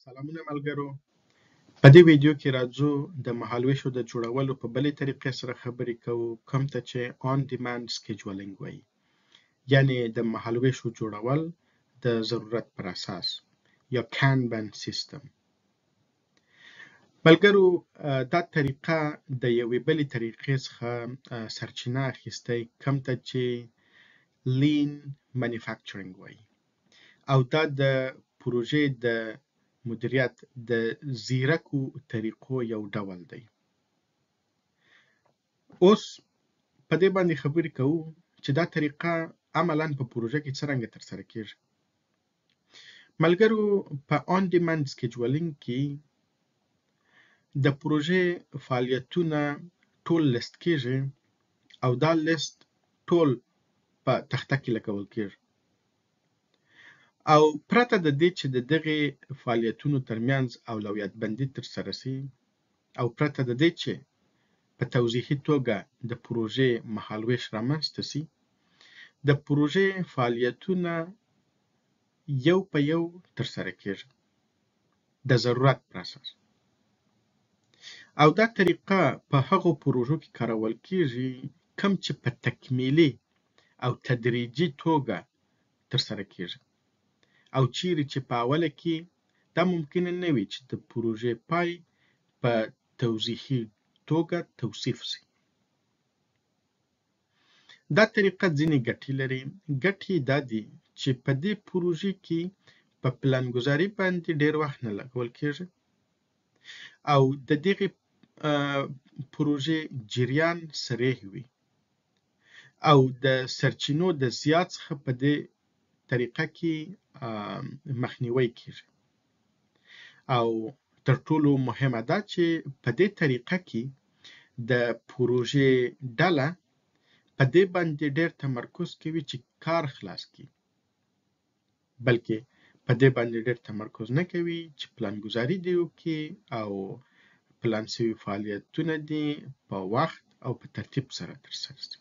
سلامونه ملګرو. په دې ویډیو کې راځو د مهالوېشو د جوړولو په بلې طریقې سره خبرې کوو، کوم ته چې آن ډیماند سکیجولینګ وایي، یعنی د مهالوېشو جوړول د ضرورت پر اساس یا کانبن سیستم. ملګرو، دا طریقه د یوې بلې طریقې څخه سرچینه اخیستی، کوم ته چې لین مانیفکچرینګ وایي، او دا د پروژې د مدیریت د ځیرکو طریقو یو ډول دی. اوس په دې باندې خبرې کوو چې دا طریقه عملاً په پروژه کې څرنګه ترسره کېږي. ملګرو، په آن ډیماند سکیجولینګ کې د پروژې فعالیتونه ټول لیست کېږي او دا لیست ټول په تخته کې لګول کېږي، او پرته د دې چې د دغې فعالیتونو ترمنځ اولویت بندي ترسره شي، او پرته د دې چې په توضیحي توګه د پروژې مهالوېش رامنځته شي، د پروژې فعالیتونه یو په یو ترسره کېږي د ضرورت پر اساس. او دا طریقه په هغو پروژو کې کارول کېږي کوم چې په تکمیلي او تدریجي توګه ترسره کېږي، او چیرې چې په اوله کې دا ممکنه نه وي چې د پروژې پای په توضیحي توګه توصیف شي. دا طریقه ځینې ګټې لري. ګټې دا دي چې په دې پروژې کې په پلانګذاري باندې ډېر وخت نه لګول کېږي، او د دغې پروژې جریان سریع وي، او د سرچینو د زیات څخه په دې طریقه کې مخنیوی کېږي. او تر ټولو مهمه دا چې په دې طریقه کې د پروژې ډله په دې باندې ډېر تمرکز کوي چې کار خلاص کړي، بلکې په دې باندې ډېر تمرکز نه کوي چې پلانګذاري دې وکړي او پلان شوي فعالیتونه دې په وخت او په ترتیب سره ترسره شي.